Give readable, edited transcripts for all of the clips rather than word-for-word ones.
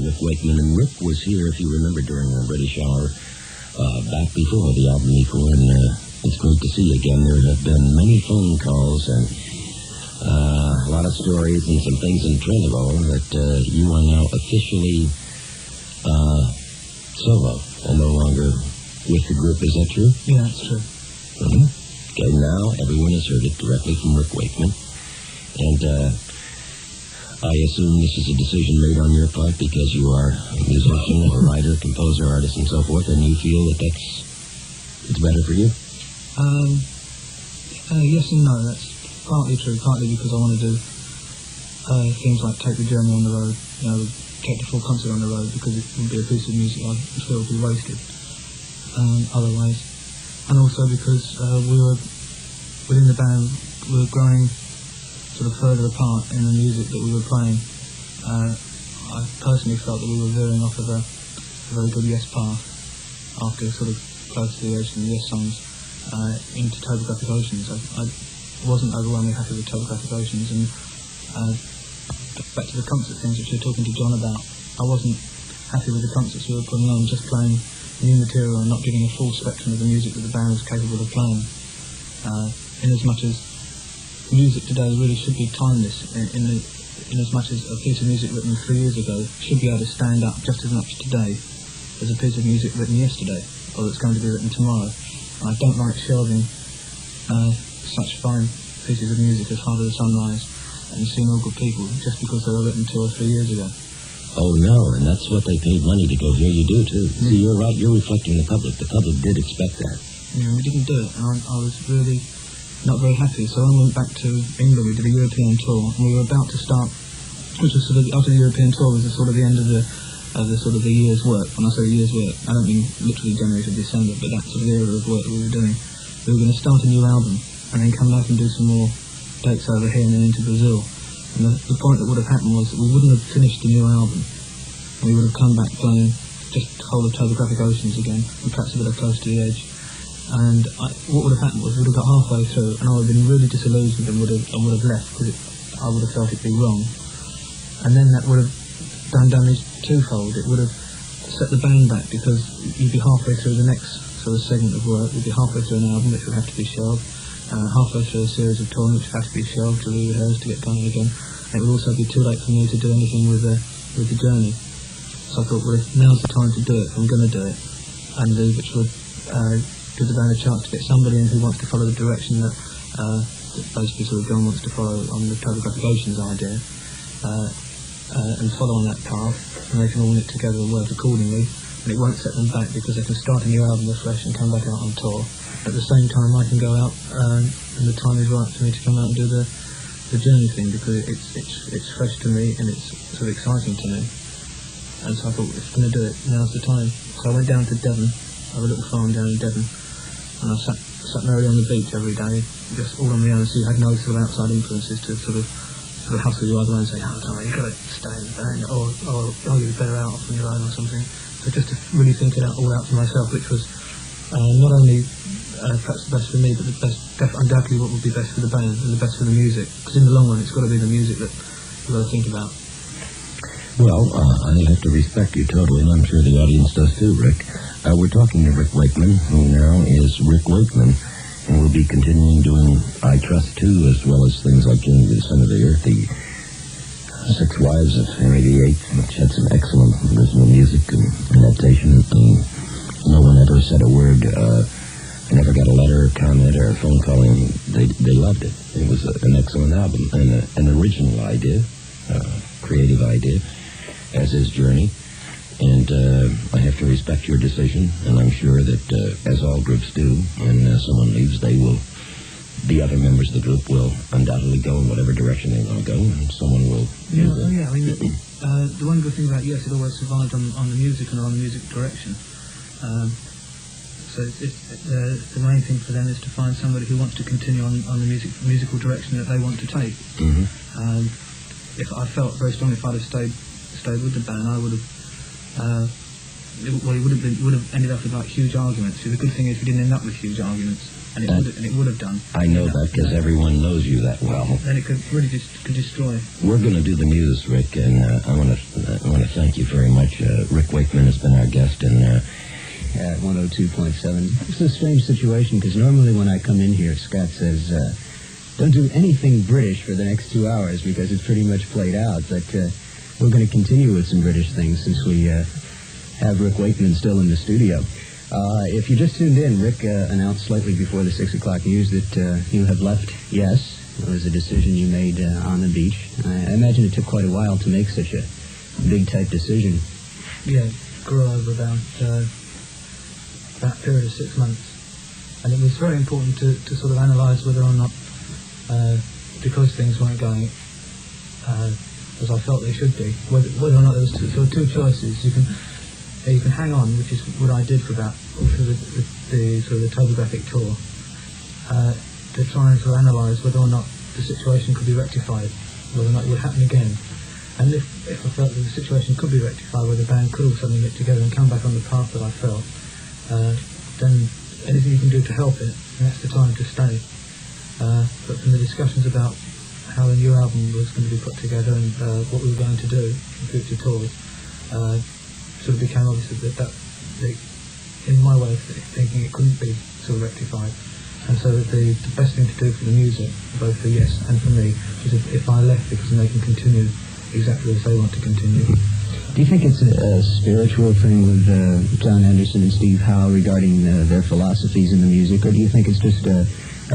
Rick Wakeman. And Rick was here, if you remember, during the British Hour back before the album Equal, and it's great to see you again. There have been many phone calls and a lot of stories and some things in Trello that you are now officially solo and no longer with the group. Is that true? Yeah, that's true. Mm-hmm. Okay, now everyone has heard it directly from Rick Wakeman. And I assume this is a decision made on your part because you are a musician, a writer, composer, artist, and so forth, and you feel that it's better for you? Yes and no. That's partly true, partly because I want to do things like take the journey on the road, take the full concert on the road, because it would be a piece of music I feel would be wasted otherwise. And also because we were, within the band, we were growing sort of further apart in the music that we were playing. I personally felt that we were veering off of a very good Yes path after sort of close to the edge and the Yes songs into Topographic Oceans. I wasn't overwhelmingly happy with Topographic Oceans, and back to the concert things which we were talking to John about, I wasn't happy with the concerts we were putting on, just playing new material and not giving a full spectrum of the music that the band was capable of playing. In as much as music today really should be timeless, in as much as a piece of music written 3 years ago should be able to stand up just as much today as a piece of music written yesterday, or that's going to be written tomorrow. And I don't like shelving such fine pieces of music as Heart of the Sunrise and Seen All Good People just because they were written 2 or 3 years ago. Oh, no, and that's what they paid money to go hear you do, too. Mm. See, you're right, you're reflecting the public. The public did expect that. Yeah, we didn't do it, and I was really not very happy. So I went back to England, we did a European tour, and we were about to start, which was sort of, after the European tour was the sort of the end of the sort of the year's work. When I say year's work, I don't mean literally January to December, but that sort of era of work that we were doing. We were going to start a new album, and then come back and do some more dates over here and then into Brazil. And the point that would have happened was that we wouldn't have finished the new album. We would have come back playing just the whole of Topographic Oceans again, and perhaps a bit of Close to the Edge. And what would have happened was we would have got halfway through, and I would have been really disillusioned and would have left, because I would have felt it'd be wrong. And then that would have done damage twofold. It would have set the band back, because you'd be halfway through the next sort of segment of work. You'd be halfway through an album which would have to be shelved. Halfway through a series of touring which had to be shelved to re-rehearse to get going again. And it would also be too late for me to do anything with the journey. So I thought, well, if now's the time to do it, I'm going to do it, and which would give the band a chance to get somebody in who wants to follow the direction that basically sort of John wants to follow on the Topographic Oceans idea, and follow on that path, and they can all knit together and work accordingly. And it won't set them back, because they can start a new album afresh and come back out on tour. At the same time, I can go out, and the time is right for me to come out and do the journey thing, because it's fresh to me and it's sort of exciting to me. And so I thought, if I'm going to do it, now's the time. So I went down to Devon, I have a little farm down in Devon, and I sat merrily on the beach every day, just all on my own, so you had no sort of outside influences to sort of hustle you either way and say, oh, Tommy, you've got to stay in the band, or you'd be better out on your own or something. So just to really think it all out for myself, which was not only perhaps the best for me, but the best, undoubtedly what would be best for the band and the best for the music. Because in the long run, it's got to be the music that you've got to think about. Well, I have to respect you totally, and I'm sure the audience does too, Rick. We're talking to Rick Wakeman, who now is Rick Wakeman, and we'll be continuing doing I Trust Too, as well as things like Journey to the Center of the Earth, the Six Wives of Henry VIII, which had some excellent original music and adaptation, and no one ever said a word. I never got a letter or comment or a phone call, and they loved it. It was an excellent album, and an original idea, creative idea, as is Journey. And I have to respect your decision, and I'm sure that, as all groups do, when someone leaves, the other members of the group will undoubtedly go in whatever direction they want to go, and someone will... Yeah, I mean, the one good thing about Yes, it always survived on the music and on the music direction. So the main thing for them is to find somebody who wants to continue on the musical direction that they want to take. Mm-hmm. If I felt very strongly, if I'd have stayed with the band, I would have... it would have ended up with like huge arguments. So the good thing is we didn't end up with huge arguments. and it would have done. I know that because everyone knows you that well. Then it could really could destroy. We're going to do the news, Rick, and I want to thank you very much. Rick Wakeman has been our guest, and at 102.7. It's a strange situation because normally when I come in here, Scott says, don't do anything British for the next 2 hours because it's pretty much played out. But we're going to continue with some British things since we have Rick Wakeman still in the studio. If you just tuned in, Rick announced slightly before the 6 o'clock news that you have left. Yes, it was a decision you made on the beach. I imagine it took quite a while to make such a big-type decision. Yeah, grew over about that period of 6 months. And it was very important to sort of analyse whether or not, because things weren't going as I felt they should be, whether or not there was sort of two choices. You can hang on, which is what I did for about the sort of the topographic tour, to try and sort of analyse whether or not the situation could be rectified, whether or not it would happen again. And if I felt that the situation could be rectified, where the band could all suddenly get together and come back on the path that I felt, then anything you can do to help it, that's the time to stay. But from the discussions about how the new album was going to be put together and what we were going to do in future tours, sort of became obvious that in my way of thinking, it couldn't be sort of rectified. And so the best thing to do for the music, both for Yes and for me, is if I left, because then they can continue exactly as they want to continue. Do you think it's a spiritual thing with John Anderson and Steve Howe regarding their philosophies in the music, or do you think it's just a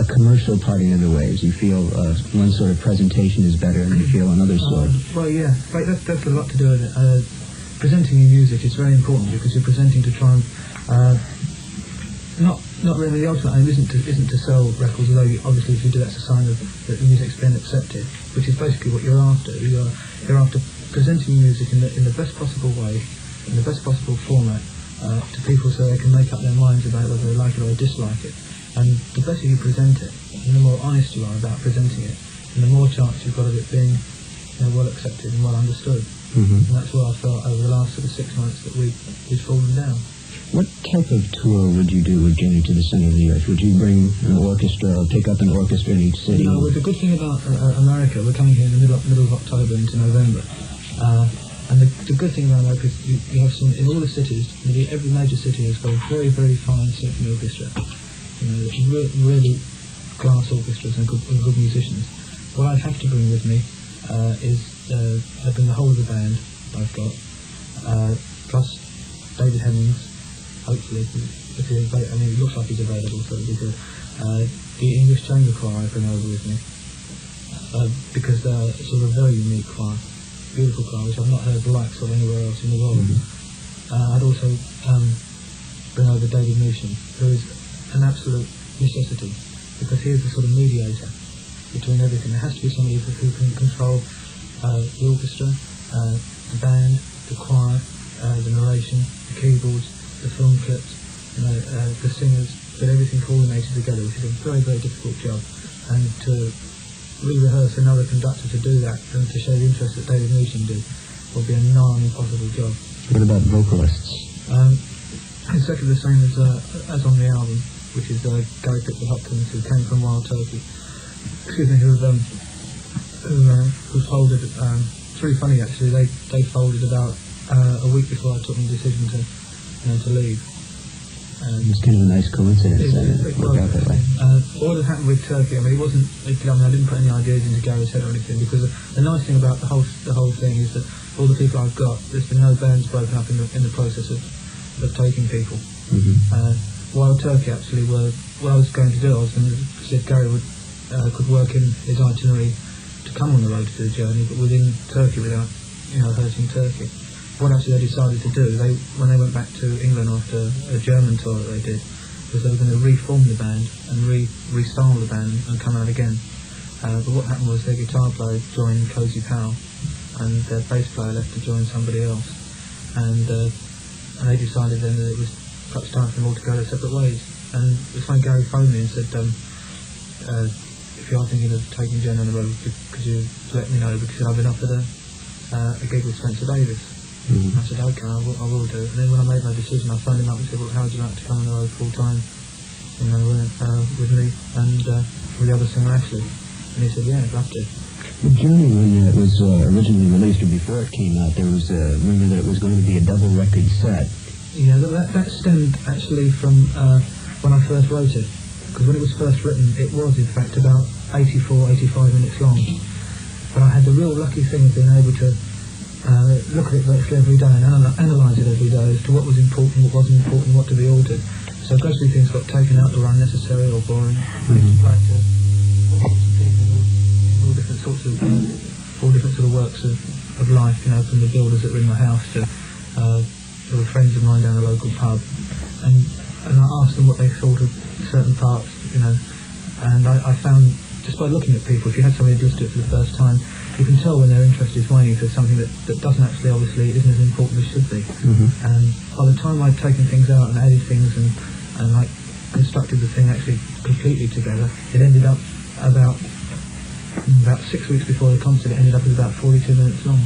commercial parting of the ways? You feel one sort of presentation is better and you feel another sort? Well, yeah, that's a lot to do with it. Presenting your music is very important because you're presenting to try and not really the ultimate aim isn't to sell records, although obviously if you do, that's a sign of that the music's been accepted, which is basically what you're after. You're after presenting music in the best possible way, in the best possible format, to people so they can make up their minds about whether they like it or dislike it. And the better you present it, and the more honest you are about presenting it, and the more chance you've got of it being well accepted and well understood. Mm-hmm. And that's where I felt over the last sort of 6 months that we'd fallen down. What type of tour would you do with Journey to the Center of the Earth? Would you bring an orchestra or pick up an orchestra in each city? No, well, the good thing about America, we're coming here in the middle of October into November. And the good thing about America is you have some, in all the cities, nearly every major city has got a very, very fine symphony orchestra. Really class orchestras and good musicians. What I'd have to bring with me is I bring the whole of the band I've got, plus David Hemmings, hopefully, if he's available. I mean, it looks like he's available, so it'll be good. The English Chamber Choir I bring over with me, because they're sort of a very unique choir, beautiful choir, which I've not heard the likes of anywhere else in the world. Mm-hmm. I'd also bring over David Newsham, who is an absolute necessity, because he is the sort of mediator between everything. There has to be somebody who can control the orchestra, the band, the choir, the narration, the keyboards, the film clips, the singers, get everything coordinated together, which is a very, very difficult job. And to re-rehearse another conductor to do that, and to show the interest that David Newsham did, would be a non-impossible job. What about vocalists? Exactly the same as on the album, which is Gary Pickford-Hopkins, who came from Wild Turkey. Excuse me, who folded. It's really funny actually. They folded about a week before I took the decision to leave. It's kind of a nice coincidence that it worked out that way. What had happened with Turkey, I mean, I didn't put any ideas into Gary's head or anything, because the nice thing about the whole thing is that all the people I've got, there's been no bands broken up in the process of taking people. Mm-hmm. Wild Turkey actually what I was going to do, I was going to see if Gary could work in his itinerary to come on the road to do the journey, but within Turkey without hurting Turkey. What actually they decided to do, when they went back to England after a German tour that they did, was they were going to reform the band and restyle the band and come out again. But what happened was their guitar player joined Cozy Powell, and their bass player left to join somebody else. And they decided then that it was perhaps time for them all to go their separate ways. And it was when Gary phoned me and said, if you are thinking of taking Jen on the road, could you let me know, because I've been offered a gig with Spencer Davis. Mm-hmm. I said, okay, I will do. And then when I made my decision, I phoned him up and said, well, how would you like to come on the road full time with me and with the other singer Ashley. And he said, yeah, I'd love to. The Journey, when it was originally released or before it came out, there was rumor that it was going to be a double record set. Yeah, that stemmed actually from when I first wrote it. Because when it was first written, it was in fact about 84, 85 minutes long. But I had the real lucky thing of being able to look at it virtually every day and analyse it every day as to what was important, what wasn't important, what to be altered. So gradually things got taken out that were unnecessary or boring. Like all different sorts of works of life, from the builders that were in my house to sort of friends of mine down the local pub, and I asked them what they thought of certain parts, and I found just by looking at people, if you had somebody who'd listened to it for the first time, you can tell when their interest is waning for something that doesn't actually, obviously, isn't as important as should be. And by the time I'd taken things out and added things and like constructed the thing actually completely together, it ended up about 6 weeks before the concert, it ended up at about 42 minutes long.